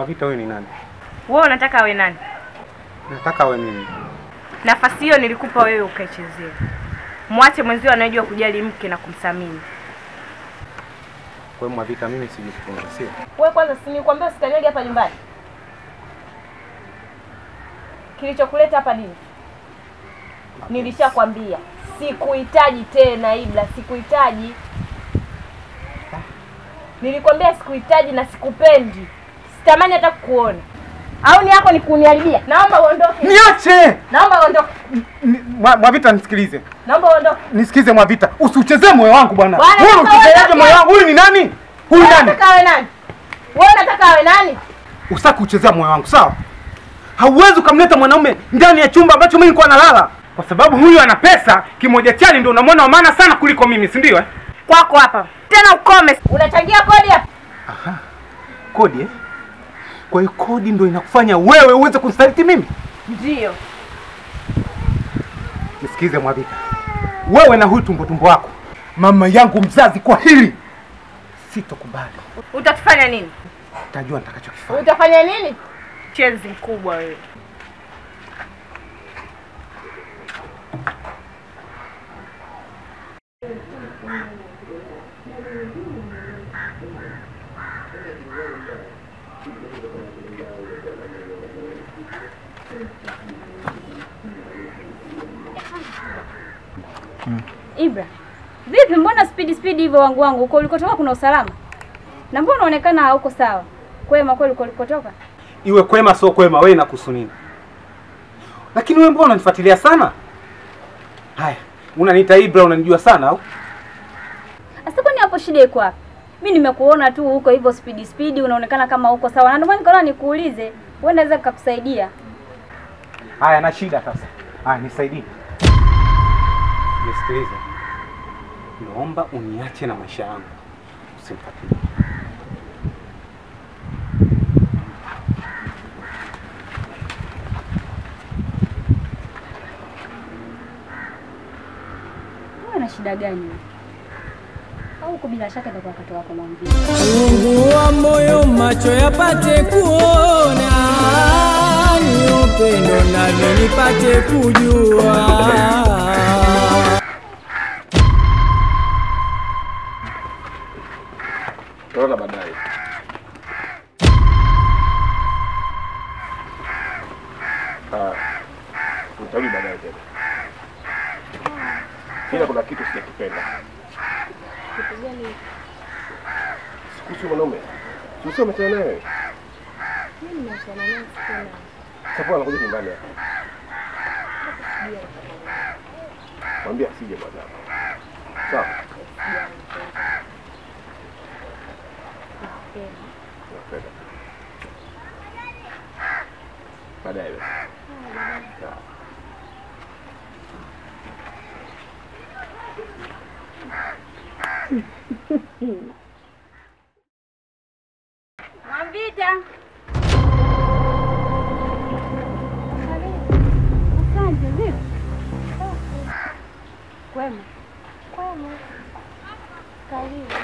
Mwavita wewe ni nani? Wewe unataka awe nani? Nataka awe mimi. Nafasi hiyo nilikupa wewe ukaichezea. Mwache mwenzio anayejua kujali mke na kumthamini. Kwa hiyo Mwavita mimi sijifunza, sio? Wewe kwanza si nilikwambia usikanyage hapa nyumbani. Kilichokuleta hapa nini? Nilishakwambia sikuhitaji tena Ibla, sikuhitaji. Nilikwambia sikuhitaji na sikupendi. Sitamani hata kukuona. Au ni yako ni kuniharibia? Naomba uondoke. Niache! Naomba uondoke. Mwavita nisikilize. Naomba uondoke. Nisikize Mwavita. Usichezee moyo wangu bwana. Wewe usichezeaje moyo wangu? Huyu ni nani? Huyu nani? Unataka awe nani? Wewe unataka awe nani? Usitaki kuchezea moyo wangu, sawa? Hauwezi kumleta mwanaume ndani ya chumba ambacho mimi nilikuwa nalala. Kwa sababu huyu ana pesa, kimoja chani ndio unamwona wa maana sana kuliko mimi, si ndio? Kwako hapa. Tena ukome. Unachangia kodi hapa. Aha. Kodi eh? Kwa hiyo kodi ndio inakufanya wewe uweze kunisaliti mimi? Ndio. Nisikize Mwavita. Wewe na huyu tumbo wako. Mama yangu mzazi kwa hili sitokubali. Utatufanya nini? Utajua nitakachokifanya. Utafanya nini? Chenzi mkubwa wewe. Ibra, vipi mbona speed hivyo wangu huko ulikotoka kuna usalama? Na mbona unaonekana hauko sawa? Kwema kweli ulikotoka? Iwe kwema sio kwema wewe inakuhusu nini? Lakini wewe mbona unanifuatilia sana? Haya, unaniita Ibra unanijua sana au? Asa kwani hapo shida iko wapi? Mimi nimekuona tu huko hivyo speed unaonekana kama uko sawa. Na ndio maana nikaona nikuulize, wewe naweza kukusaidia. Haya na shida sasa. Haya nisaidie. Nisikilize. Naomba uniache na maisha yangu. Usimfuatilie. Wewe una shida gani? Au uko bila shaka ndio wakati wako mwambie. Fungua moyo macho yapate kuona, ni upendo nami nipate kujua. Tunaona baadaye. Tutarudi baadaye tena. Kila kuna kitu sijakipenda. Kitu gani? Sikuhusu mwanaume. Sio umetana naye. Mimi nimeachana naye sana. Sasa anakuja nyumbani hapa. Mwambie asije bwana. Sawa. Baadaye. Sawa. Mwavita. Asante vipi? Kwema. Kwema. Karibu.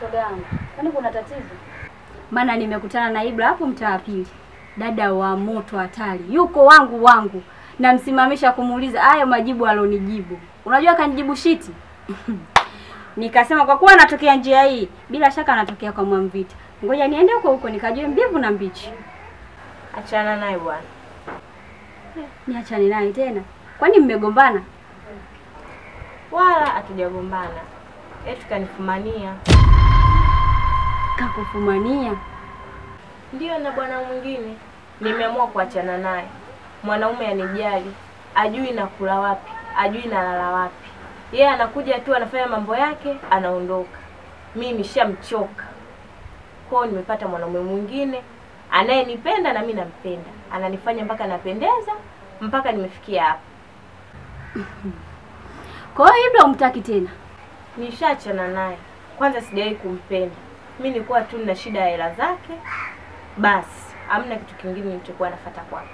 Shoga yangu, kwani kuna tatizo? Maana nimekutana na Ibra hapo mtaa pili. Dada wa moto hatari. Yuko wangu. Na msimamisha kumuuliza hayo majibu alonijibu. Unajua kanijibu shiti? Nikasema kwa kuwa anatokea njia hii, bila shaka anatokea kwa Mwamvita. Ngoja niende huko nikajue mbivu na mbichi. Achana naye bwana. Niachane naye tena. Kwani mmegombana? Wala hatujagombana. Eti kanifumania. Kakufumania? Ndio na bwana mwingine. Nimeamua kuachana naye. Mwanaume anijali, ajui na kula wapi, ajui na lala wapi. Yeye anakuja tu anafanya mambo yake, anaondoka. Mimi nishamchoka. Kwao nimepata mwanaume mwingine anayenipenda na mimi nampenda. Ananifanya mpaka napendeza, mpaka nimefikia hapa. Kwa hiyo Ibra umtaki tena? Nishaachana naye. Kwanza sijawahi kumpenda. Mimi nilikuwa tu na shida ya hela zake. Basi, hamna kitu kingine nilichokuwa nafuata kwake.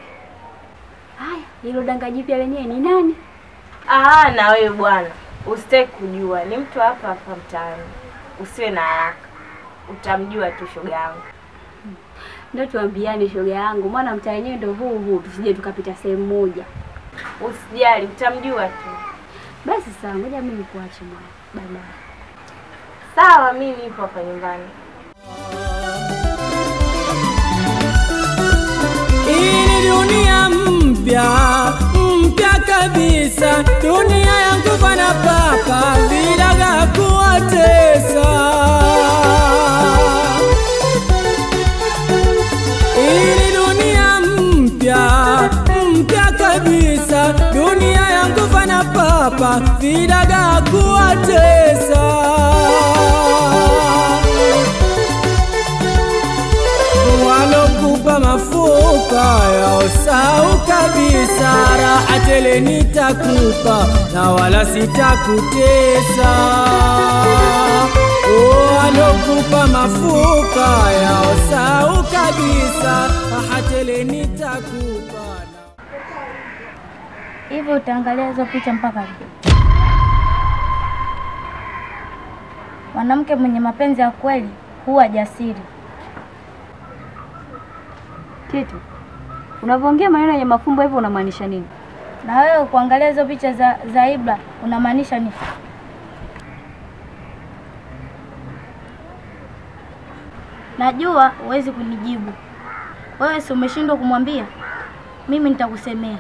Haya, hilo danga jipya lenyewe ni nani? Na wewe bwana. Usitaki kujua, ni mtu hapa hapa mtaani. Usiwe na haraka. Utamjua tu shoga yangu. Ndio tuambiane shoga yangu, maana mtaa wenyewe ndio huu, tusije tukapita sehemu moja. Usijali, utamjua tu. Basi sawa, ngoja mimi nikuache mwana. Bye bye. Sawa, mimi nipo hapa nyumbani. Hii dunia mpya kabisa, dunia yangu bana papa vilaga kuwatesa. Hii dunia mpya kabisa, dunia yangu bana papa vilaga kuwatesa. Walokupa mafuka yao sau kabisa, raha tele nitakupa na wala sitakutesa. Walokupa mafuka yao sau kabisa, raha tele nitakupa. Hivyo utaangalia hizo picha mpaka leo. Mwanamke mwenye mapenzi ya kweli huwa jasiri. Kitu. Unavyoongea maneno yenye mafumbo hivyo unamaanisha nini? Na wewe kuangalia hizo picha za Ibra unamaanisha nini? Najua huwezi kunijibu. Wewe si umeshindwa kumwambia? Mimi nitakusemea.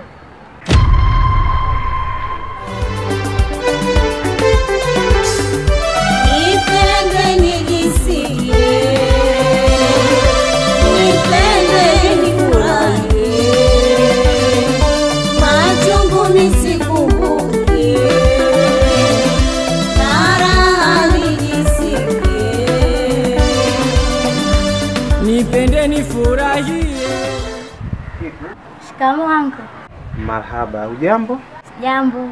Nipende nijisikie, nipende nifurahie, machungu nisikumbukie, na raha nijisikie. Nipende nifurahie. Shikamoo anko. Marhaba, hujambo? Jambo.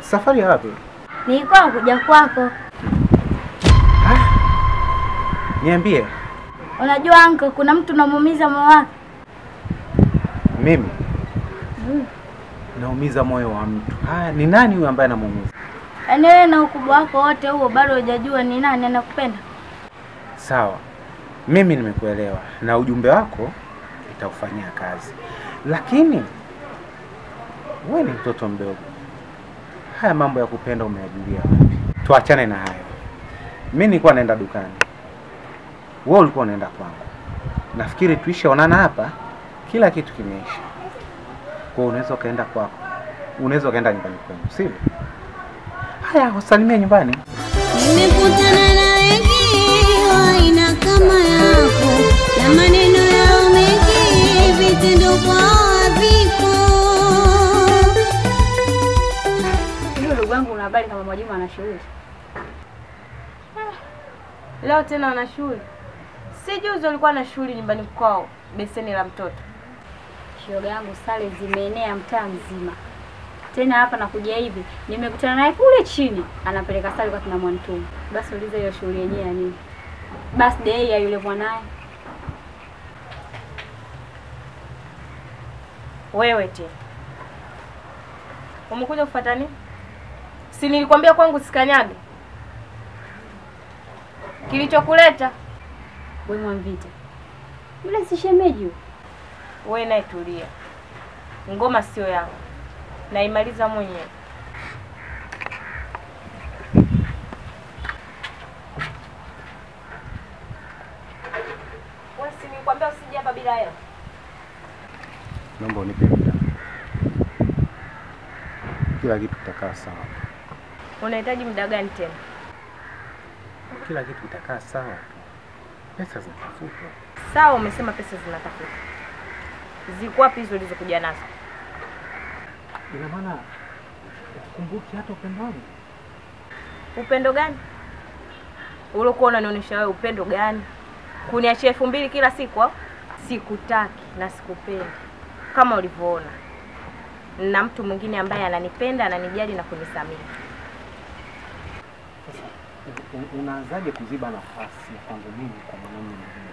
Safari wapi? Nilikuwa kuja kwako. Niambie. Unajua anko, kuna mtu unamuumiza moyo wake. Mimi? Naumiza moyo wa mtu. Ni nani huyu ambaye anamuumiza? Yaani wewe na ukubwa wako wote huo bado hujajua ni nani anakupenda? Sawa. Mimi nimekuelewa na ujumbe wako nitaufanyia kazi. Lakini wewe ni mtoto mdogo. Haya mambo ya kupenda umeyajulia wapi? Tuachane na hayo. Mimi nilikuwa naenda dukani. Wewe ulikuwa unaenda kwangu. Nafikiri tuishaonana hapa, kila kitu kimeisha. Kwa unaweza kaenda kwako. Unaweza kaenda nyumbani kwenu, sivyo? Haya, usalimie nyumbani. Nimekutana na wengi wa aina kama yako, na maneno yao mengi, vitendo kwao viko. Hiyo ndugu yangu una habari kama Mwajuma ana shughuli? Leo tena ana shughuli. Si juzi alikuwa na shughuli nyumbani kwao, beseni la mtoto. Shoga yangu sale zimeenea mtaa mzima. Tena hapa nakuja hivi, nimekutana naye kule chini, anapeleka sale kwa kina Mwantumu. Basi uliza hiyo shughuli yenyewe ya nini? Birthday ya yule mwanae. Wewe tena. Umekuja kufuata nini? Si nilikwambia kwangu sikanyage. Kilichokuleta Wewe Mwamvita. Yule si shemeji huyo. wewe naye tulia. Ngoma sio yangu. Naimaliza mwenyewe. Wewe si nilikwambia usije hapa bila hela. Naomba unipe muda. Kila kitu kitakaa sawa. Unahitaji muda gani tena? Kila kitu kitakaa sawa. Pesa zinatafutwa. Sawa, umesema pesa zinatafuta. Ziko wapi hizo ulizokuja nazo? Ina maana ukumbuki hata upendo wangu? Upendo gani? Ulikuwa unanionyesha wewe upendo gani? Kuniachia 2000 kila siku au? Sikutaki na sikupendi. Kama ulivyoona. Na mtu mwingine ambaye ananipenda, ananijali na kunisamia. Unaanzaje kuziba nafasi ya kwangu mimi kwa mwanamume mwingine?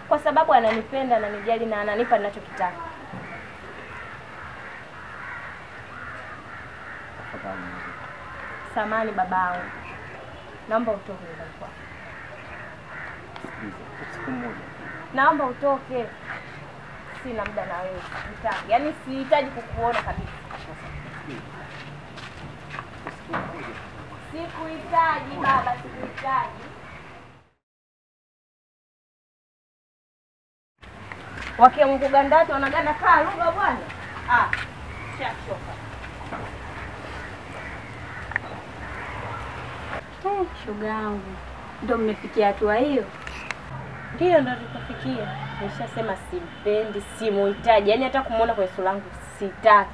Kwa sababu ananipenda, ananijali na ananipa ninachokitaka. Tafadhali. Samahani babangu. Naomba utoke nyumbani kwako. Siku moja. Naomba utoke. Sina muda na wewe. Sitaki. Yaani sihitaji kukuona kabisa. Sikuhitaji baba, sikuhitaji. Wakimkugandati wanaganda kaa lugha bwana. Shachoka. Shoga yangu. Ndio mmefikia hatua hiyo? Ndio tukafikia. Nishasema simpendi, simuhitaji. Yaani hata kumuona kwa sura yangu sitaki.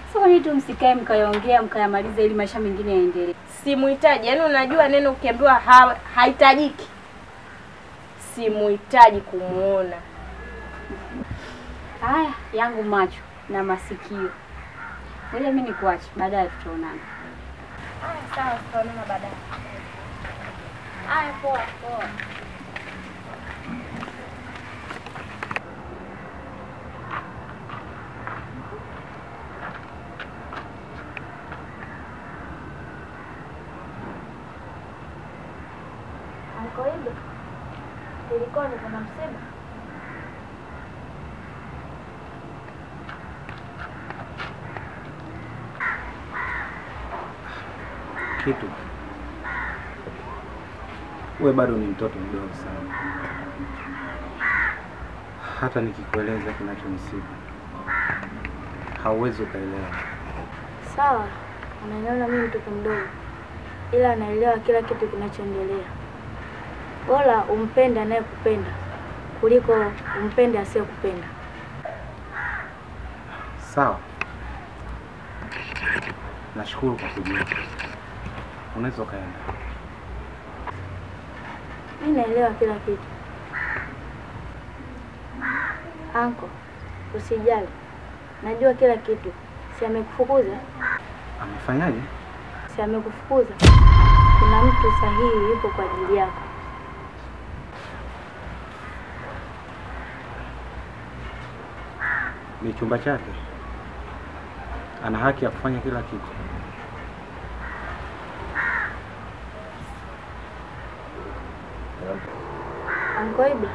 Sasa kwa nini tu msikae mkayaongea mkayamaliza ili maisha mengine yaendelee? Simuhitaji. Yaani unajua neno ukiambiwa haitajiki. Simuhitaji kumuona. Haya, yangu macho na masikio. Ngoja mimi nikuache, baadaye tutaonana. Haya sawa, tutaonana baadaye. Haya poa. Ankoibe, ilikuwa ni kuna msiba. Kitu. Wewe bado ni mtoto mdogo sana. Hata nikikueleza kinachonisibu hauwezi ukaelewa. Sawa, ananiona mimi mtoto mdogo, ila anaelewa kila kitu kinachoendelea. Bora umpende anayekupenda kuliko umpende asiyekupenda. Sawa. Nashukuru kwa kujua. Unaweza kaenda. Mimi naelewa kila kitu. Anko, usijali. Najua kila kitu. Si amekufukuza? Amefanyaje? Si amekufukuza. Kuna mtu sahihi yupo kwa ajili yako. Ni chumba chake. Ana haki ya kufanya kila kitu. Ankoibe,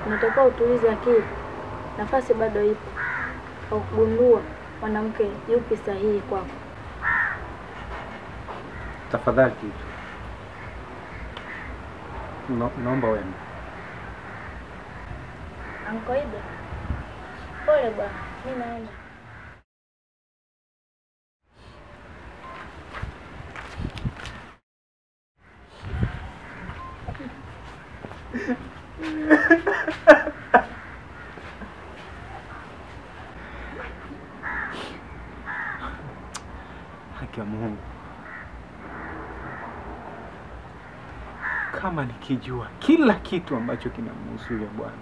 unatakiwa utulize akili. Nafasi bado ipo. Au kugundua mwanamke yupi sahihi kwako. Tafadhali kitu. Naomba wewe. Ankoibe, pole bwana, mimi naenda. Haki ya Mungu. Kama nikijua kila kitu ambacho kinamhusu yule bwana.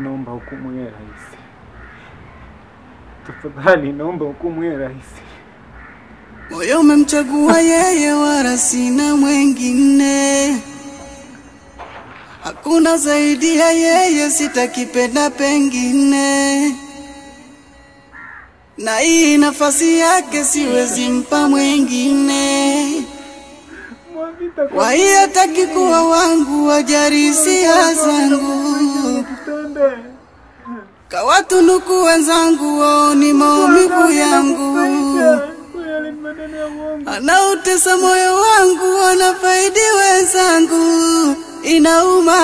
Naomba hukumu ya rais. Tafadhali naomba hukumu ya rais. Moyo umemchagua yeye wala sina mwingine. Hakuna zaidi ya yeye, sitakipenda pengine. Na hii nafasi yake siwezi mpa mwingine. Kwa hiyo hataki kuwa wangu, wajari hisia zangu. Kawatunuku wenzangu, wao ni maumivu yangu. Anautesa moyo wangu, wanafaidi wenzangu. Inauma.